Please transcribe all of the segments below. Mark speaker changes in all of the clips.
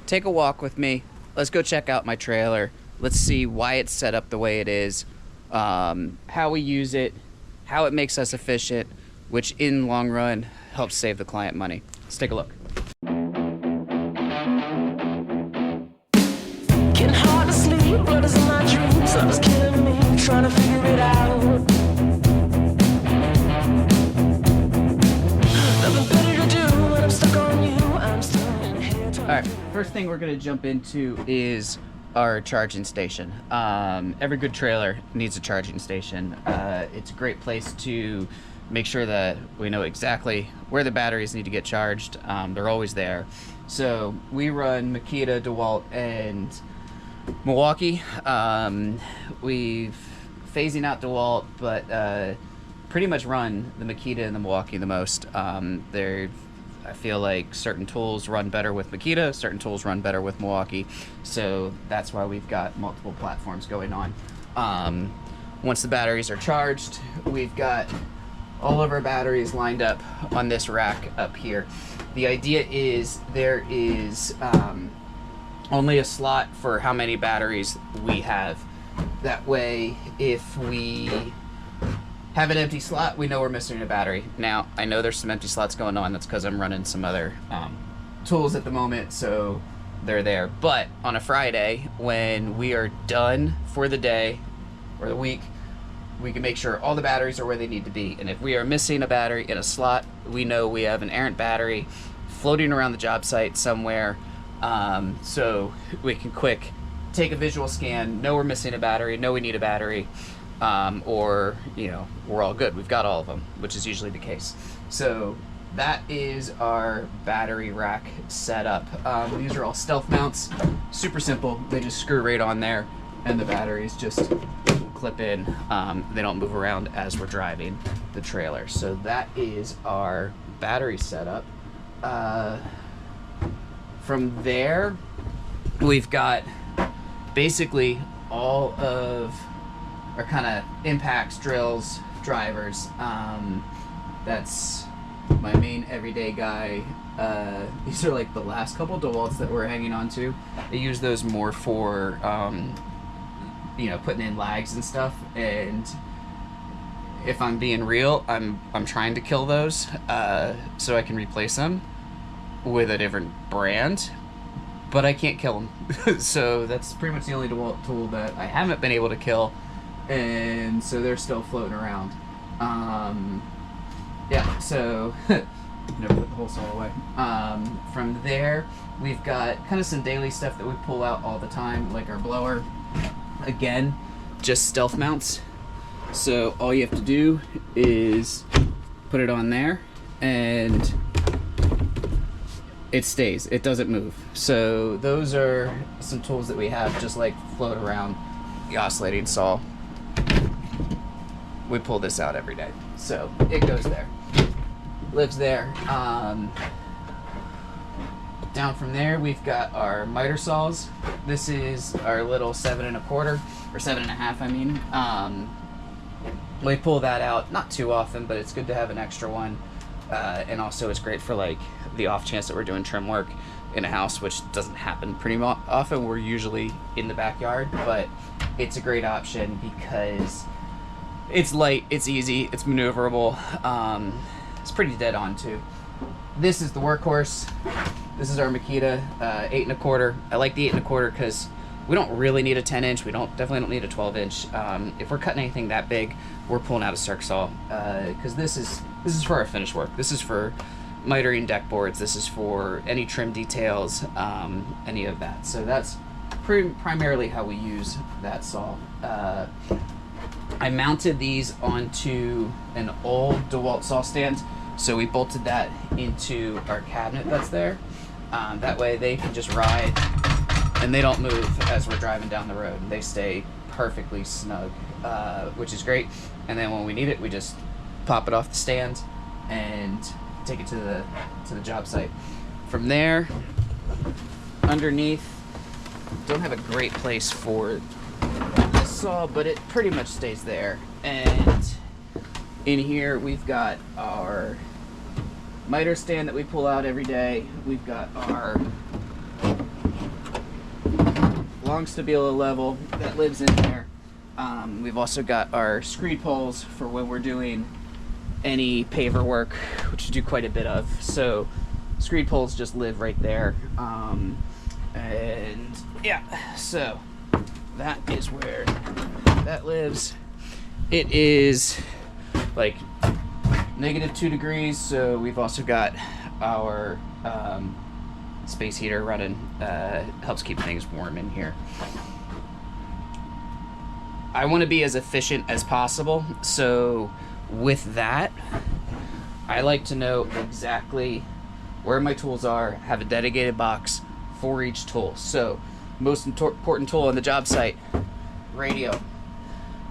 Speaker 1: take a walk with me. Let's go check out my trailer. Let's see why it's set up the way it is, how we use it, how it makes us efficient, which in the long run helps save the client money. Let's take a look.
Speaker 2: Getting hard to sleep, blood is in my dreams. Love is killing me, trying to figure it out. Nothing better to do when I'm stuck on you. I'm still in here.
Speaker 1: All right, first thing we're gonna jump into is our charging station. Every good trailer needs a charging station. It's a great place to make sure that we know exactly where the batteries need to get charged. They're always there. So we run Makita, DeWalt, and Milwaukee. We've phasing out DeWalt, but pretty much run the Makita and the Milwaukee the most. I feel like certain tools run better with Makita, certain tools run better with Milwaukee, so that's why we've got multiple platforms going on. Once the batteries are charged, we've got all of our batteries lined up on this rack up here. The idea is there is only a slot for how many batteries we have. That way, if we have an empty slot, we know we're missing a battery. Now, I know there's some empty slots going on. That's because I'm running some other tools at the moment, so they're there. But on a Friday, when we are done for the day or the week, we can make sure all the batteries are where they need to be. And if we are missing a battery in a slot, we know we have an errant battery floating around the job site somewhere, so we can quick take a visual scan, know we're missing a battery, know we need a battery, or we're all good, we've got all of them, which is usually the case. So that is our battery rack setup. These are all stealth mounts, super simple. They just screw right on there and the batteries just clip in. They don't move around as we're driving the trailer. So that is our battery setup. From there, we've got basically all of our kind of impacts, drills, drivers. That's my main everyday guy. These are like the last couple DeWalts that we're hanging on to. I use those more for putting in lags and stuff, and if I'm being real, I'm trying to kill those so I can replace them with a different brand, but I can't kill them. So that's pretty much the only DeWalt tool that I haven't been able to kill, and so they're still floating around. So never put the whole saw away. From there, we've got kind of some daily stuff that we pull out all the time, like our blower. Again, just stealth mounts. So all you have to do is put it on there and it stays. It doesn't move. So those are some tools that we have just like float around. The oscillating saw. We pull this out every day. So it goes there. Lives there. Down from there, we've got our miter saws. This is our little 7 1/4 or 7 1/2. I mean, we pull that out not too often, but it's good to have an extra one. And also, it's great for like the off chance that we're doing trim work in a house, which doesn't happen pretty often. We're usually in the backyard, but it's a great option because it's light, it's easy, it's maneuverable. It's pretty dead on too. This is the workhorse. This is our Makita 8 1/4. I like the 8 1/4 because we don't really need a 10-inch. We definitely don't need a 12-inch. If we're cutting anything that big, we're pulling out a circ saw because this is for our finish work. This is for mitering deck boards. This is for any trim details, any of that. So that's primarily how we use that saw. I mounted these onto an old DeWalt saw stand. So we bolted that into our cabinet that's there. That way they can just ride and they don't move as we're driving down the road. They stay perfectly snug, which is great. And then when we need it, we just pop it off the stand and take it to the job site. From there, underneath, don't have a great place for this saw, but it pretty much stays there. And in here, we've got our miter stand that we pull out every day. We've got our long stabilo level that lives in there. We've also got our screed poles for when we're doing any paver work, which we do quite a bit of. So screed poles just live right there. And yeah, so that is where that lives. It is like -2 degrees, so we've also got our space heater running. Helps keep things warm in here. I want to be as efficient as possible, so with that, I like to know exactly where my tools are, have a dedicated box for each tool. So most important tool on the job site, radio.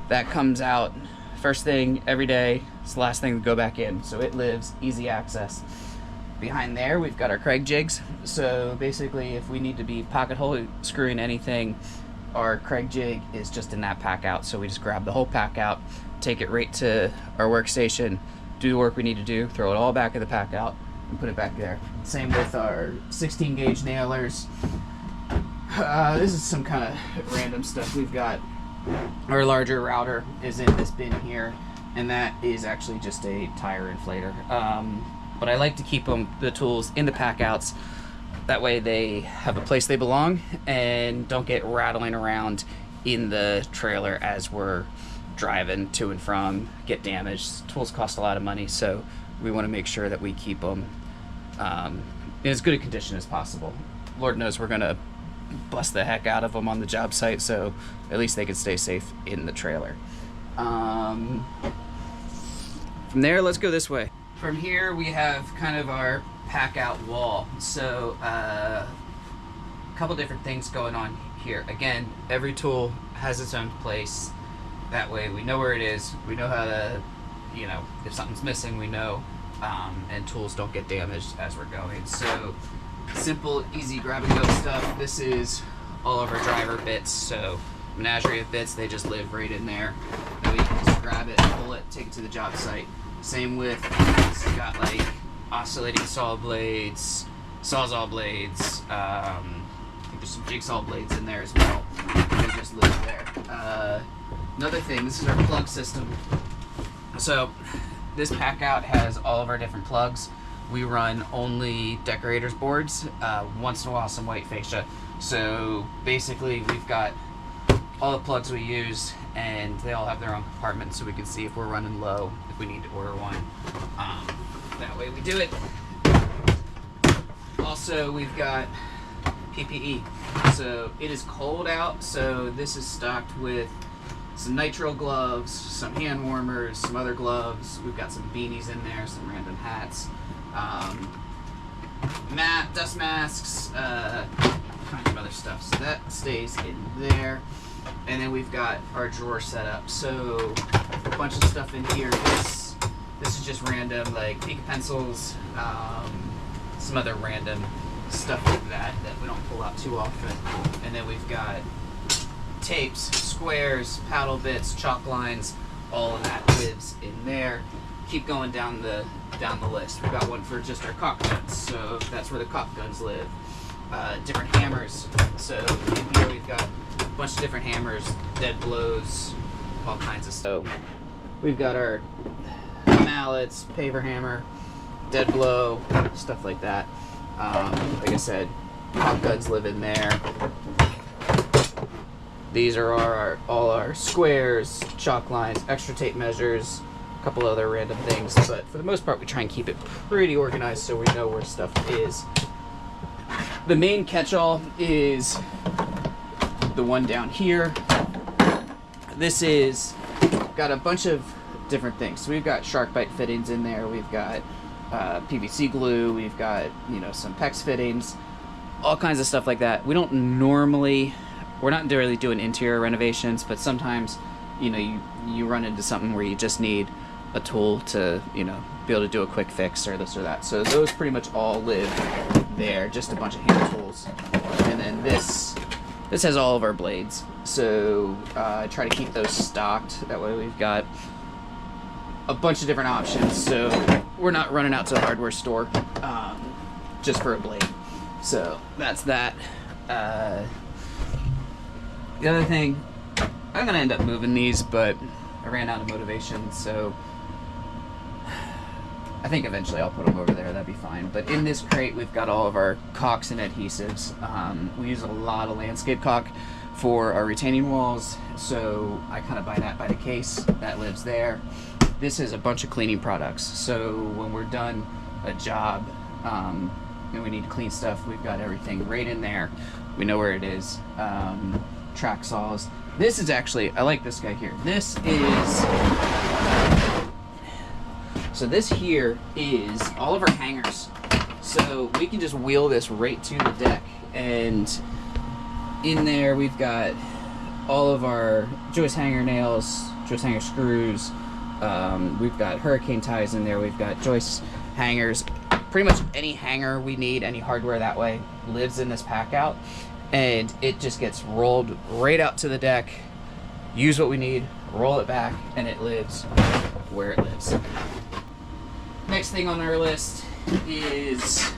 Speaker 1: That comes out first thing every day. It's the last thing to go back in, so it lives easy access. Behind there, we've got our Craig jigs. So basically, if we need to be pocket hole screwing anything, our Craig jig is just in that pack out. So we just grab the whole pack out, take it right to our workstation, do the work we need to do, throw it all back in the pack out, and put it back there. Same with our 16 gauge nailers. This is some kind of random stuff. We've got our larger router is in this bin here, and that is actually just a tire inflator. But I like to keep the tools in the pack outs. That way they have a place they belong and don't get rattling around in the trailer as we're driving to and from, get damaged. Tools cost a lot of money, so we want to make sure that we keep them in as good a condition as possible. Lord knows we're gonna bust the heck out of them on the job site, so at least they can stay safe in the trailer. From there, let's go this way. From here, we have kind of our pack out wall. So a couple different things going on here. Again, every tool has its own place. That way we know where it is. We know how to, you know, if something's missing, we know, and tools don't get damaged as we're going. So simple, easy grab and go stuff. This is all of our driver bits. So menagerie of bits, they just live right in there. And we can just grab it, pull it, take it to the job site. Same with, it's got like oscillating saw blades, sawzall blades. I think there's some jigsaw blades in there as well. They just live there. Another thing, this is our plug system. So this pack out has all of our different plugs. We run only decorators boards, once in a while some white fascia. So basically we've got all the plugs we use, and they all have their own compartment, so we can see if we're running low, if we need to order one. That way we do it. Also, we've got PPE. So it is cold out, so this is stocked with some nitrile gloves, some hand warmers, some other gloves. We've got some beanies in there, some random hats, dust masks, kind of other stuff. So that stays in there. And then we've got our drawer set up. So a bunch of stuff in here. This is just random, like ink pencils, some other random stuff like that we don't pull out too often. And then we've got tapes, squares, paddle bits, chalk lines. All of that lives in there. Keep going down the list. We've got one for just our caulk guns, so that's where the caulk guns live. Different hammers. So in here we've got a bunch of different hammers, dead blows, all kinds of stuff. So we've got our mallets, paver hammer, dead blow, stuff like that. Like I said, caulk guns live in there. These are all our squares, chalk lines, extra tape measures, a couple other random things, but for the most part we try and keep it pretty organized so we know where stuff is. The main catch-all is the one down here. This is got a bunch of different things. So we've got shark bite fittings in there. We've got PVC glue. We've got, you know, some PEX fittings, all kinds of stuff like that. We're not really doing interior renovations, but sometimes, you know, you run into something where you just need a tool to, you know, be able to do a quick fix or this or that. So those pretty much all live there, just a bunch of hand tools. And then this has all of our blades. So I try to keep those stocked. That way we've got a bunch of different options. So we're not running out to the hardware store just for a blade. So that's that. The other thing, I'm gonna end up moving these, but I ran out of motivation, so I think eventually I'll put them over there. That'd be fine. But in this crate, we've got all of our caulks and adhesives. We use a lot of landscape caulk for our retaining walls, so I kind of buy that by the case. That lives there. This is a bunch of cleaning products. So when we're done a job and we need to clean stuff, we've got everything right in there. We know where it is. Track saws. This is actually, I like this guy here. This here is all of our hangers. So we can just wheel this right to the deck, and in there we've got all of our joist hanger nails, joist hanger screws. We've got hurricane ties in there. We've got joist hangers. Pretty much any hanger we need, any hardware that way, lives in this pack out, and it just gets rolled right out to the deck. Use what we need, roll it back, and it lives where it lives. Next thing on our list is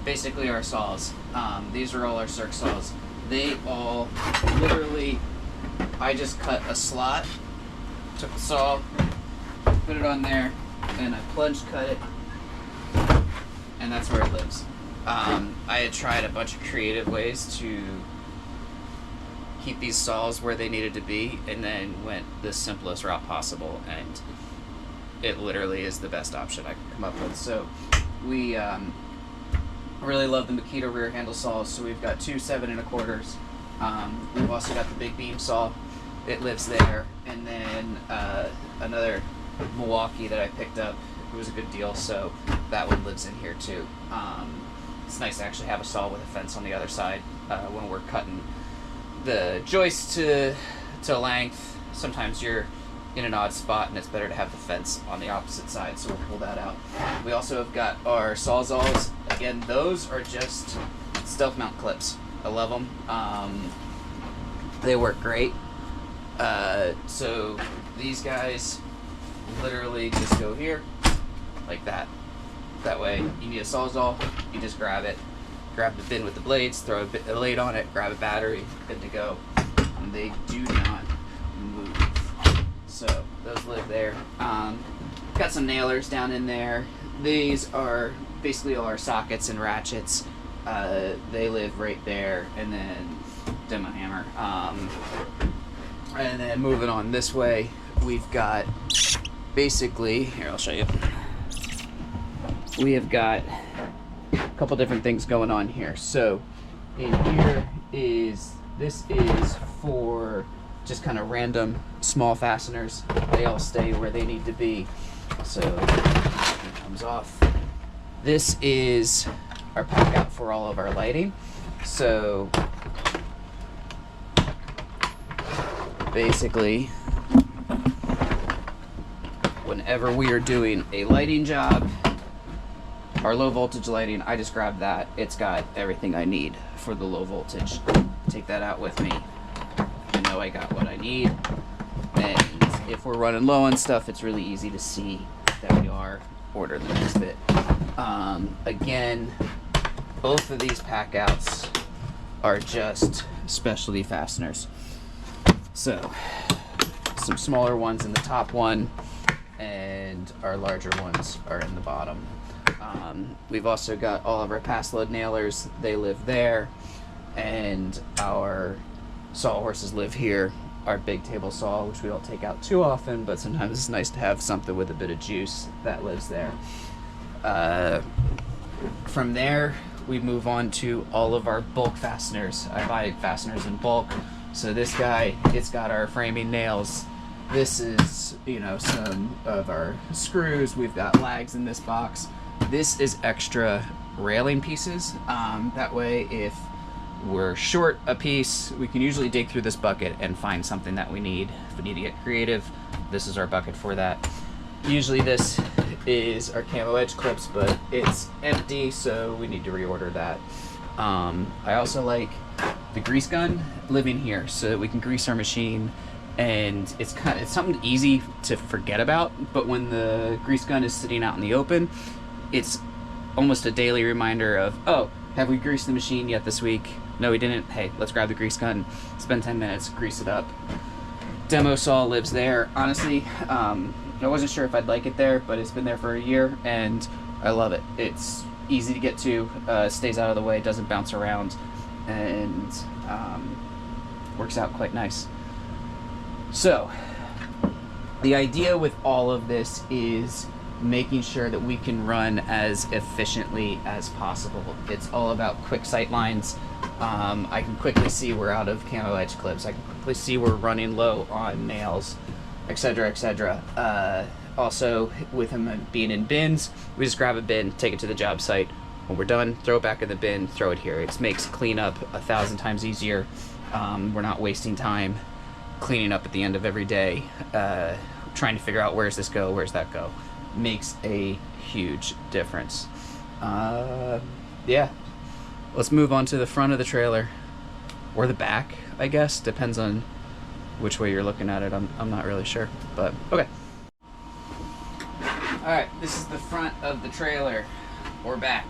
Speaker 1: basically our saws. These are all our circ saws. They all literally, I just cut a slot, took the saw, put it on there, and I plunge cut it, and that's where it lives. I had tried a bunch of creative ways to keep these saws where they needed to be, and then went the simplest route possible, and it literally is the best option I could come up with. So we really love the Makita rear handle saws, so we've got two 7 1/4. We've also got the big beam saw. It lives there, and then another Milwaukee that I picked up. It was a good deal, so that one lives in here too. It's nice to actually have a saw with a fence on the other side when we're cutting the joist to length. Sometimes you're in an odd spot, and it's better to have the fence on the opposite side, so we'll pull that out. We also have got our Sawzalls. Again, those are just stealth mount clips. I love them. They work great. So these guys literally just go here, like that. That way, you need a Sawzall, you just grab it, grab the bin with the blades, throw a blade on it, grab a battery, good to go. And they do not move. So those live there. Got some nailers down in there. These are basically all our sockets and ratchets. They live right there, and then demo hammer. And then moving on this way, we've got basically, here I'll show you. We have got a couple different things going on here. So in here this is for just kind of random small fasteners. They all stay where they need to be. So it comes off. This is our pack out for all of our lighting. So basically, whenever we are doing a lighting job, our low voltage lighting, I just grab that. It's got everything I need for the low voltage. Take that out with me. I know I got what I need. And if we're running low on stuff, it's really easy to see that we are. Order the next bit. Again, both of these pack outs are just specialty fasteners. So some smaller ones in the top one, and our larger ones are in the bottom. We've also got all of our pass load nailers. They live there, and our sawhorses live here. Our big table saw, which we don't take out too often, but sometimes it's nice to have something with a bit of juice, that lives there. From there, we move on to all of our bulk fasteners. I buy fasteners in bulk. So this guy, it's got our framing nails. This is, some of our screws. We've got lags in this box. This is extra railing pieces. That way, if we're short a piece, we can usually dig through this bucket and find something that we need. If we need to get creative, this is our bucket for that. Usually this is our camo edge clips, but it's empty, so we need to reorder that. I also like the grease gun living here so that we can grease our machine, and it's something easy to forget about, but when the grease gun is sitting out in the open, it's almost a daily reminder of, oh, Have we greased the machine yet this week? No, we didn't. Hey, let's grab the grease gun, spend 10 minutes, grease it up. Demo saw lives there. Honestly, I wasn't sure if I'd like it there, but it's been there for a year, and I love it. It's easy to get to, stays out of the way, doesn't bounce around, and works out quite nice. So, the idea with all of this is making sure that we can run as efficiently as possible. It's all about quick sight lines. I can quickly see we're out of camo edge clips. I can quickly see we're running low on nails, etc., etc. Also, with them being in bins, we just grab a bin, take it to the job site. When we're done, throw it back in the bin, throw it here. It makes cleanup 1,000 times easier. We're not wasting time cleaning up at the end of every day, trying to figure out where's this go, where's that go. Makes a huge difference. Yeah. Let's move on to the front of the trailer. Or the back, I guess. Depends on which way you're looking at it. I'm not really sure. But, okay. Alright, this is the front of the trailer. Or back.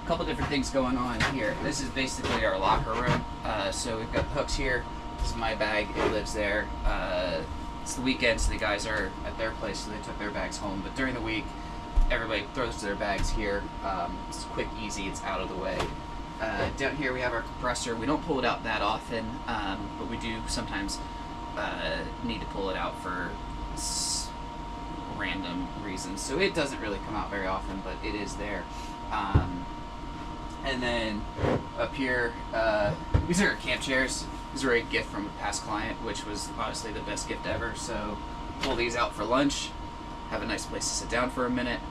Speaker 1: Couple different things going on here. This is basically our locker room. So we've got the hooks here. This is my bag. It lives there. It's the weekend, so the guys are at their place, so they took their bags home. But during the week, everybody throws their bags here. It's quick, easy, it's out of the way. Down here we have our compressor. We don't pull it out that often, but we do sometimes need to pull it out for random reasons. So it doesn't really come out very often, but it is there. And then up here, these are camp chairs. These were a gift from a past client, which was honestly the best gift ever. So pull these out for lunch, have a nice place to sit down for a minute.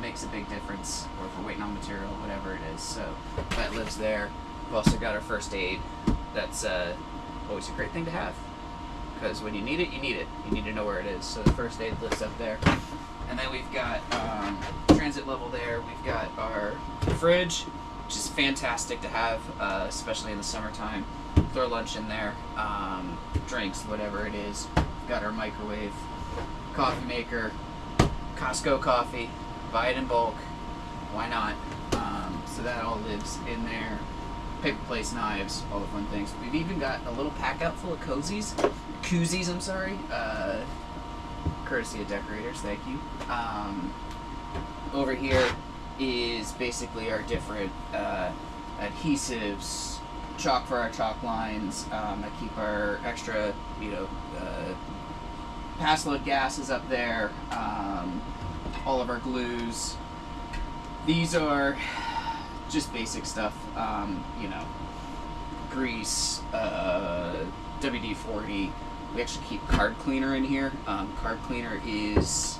Speaker 1: Makes a big difference, or if we're waiting on material, whatever it is. So that lives there. We've also got our first aid. That's always a great thing to have, because when you need it, you need it. You need to know where it is. So the first aid lives up there. And then we've got transit level there. We've got our fridge, which is fantastic to have, especially in the summertime. Throw lunch in there, drinks, whatever it is. We've got our microwave, coffee maker, Costco coffee, buy it in bulk, why not? So that all lives in there. Paper plates, knives, all the fun things. We've even got a little pack out full of koozies, I'm sorry, courtesy of decorators, thank you. Over here is basically our different adhesives, chalk for our chalk lines. I keep our extra, pass load gases up there. All of our glues. These are just basic stuff. Grease, WD-40. We actually keep card cleaner in here. Card cleaner is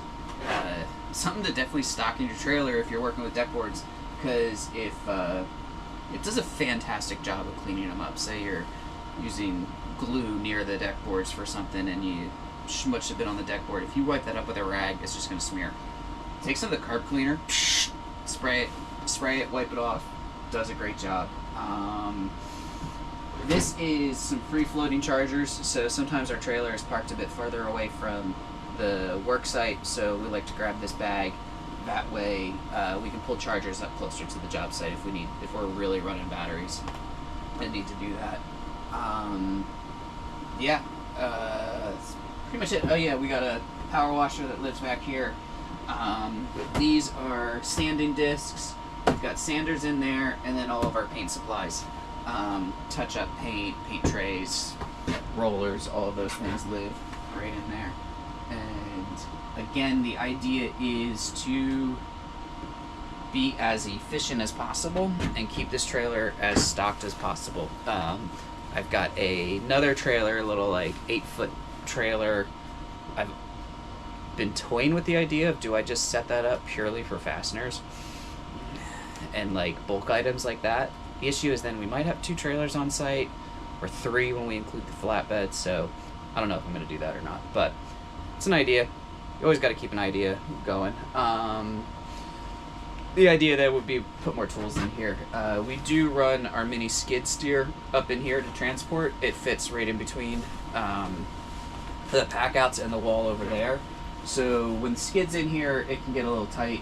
Speaker 1: something to definitely stock in your trailer if you're working with deck boards, because if it does a fantastic job of cleaning them up. Say you're using glue near the deck boards for something and you smushed a bit on the deck board. If you wipe that up with a rag, it's just going to smear. Take some of the card cleaner, spray it, wipe it off. Does a great job. This is some free floating chargers. So sometimes our trailer is parked a bit further away from the work site, so we like to grab this bag. That way, we can pull chargers up closer to the job site if we're really running batteries and need to do that. That's pretty much it. Oh yeah, we got a power washer that lives back here. These are sanding discs. We've got sanders in there, and then all of our paint supplies. Touch-up paint, paint trays, rollers, all of those things live right in there. And again, the idea is to be as efficient as possible and keep this trailer as stocked as possible. I've got another trailer, a little 8-foot trailer. I've been toying with the idea of, do I just set that up purely for fasteners and bulk items like that? The issue is then we might have 2 trailers on site, or 3 when we include the flatbed, so I don't know if I'm going to do that or not, but it's an idea. You always got to keep an idea going. The idea there would be put more tools in here. We do run our mini skid steer up in here to transport. It fits right in between the pack outs and the wall over there. So when the skid's in here, it can get a little tight.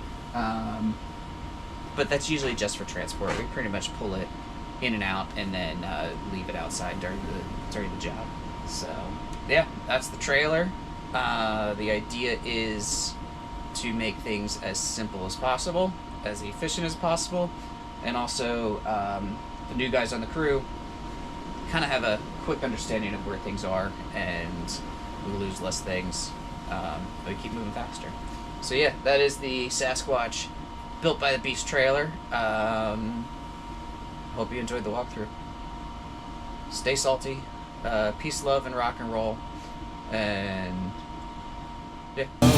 Speaker 1: but that's usually just for transport. We pretty much pull it in and out and then leave it outside during the job. So yeah, that's the trailer. The idea is to make things as simple as possible, as efficient as possible, and also the new guys on the crew kind of have a quick understanding of where things are, and we lose less things, but we keep moving faster. So yeah, that is the Sasquatch built by the Beast trailer. Hope you enjoyed the walkthrough. Stay salty, peace, love, and rock and roll, and yeah.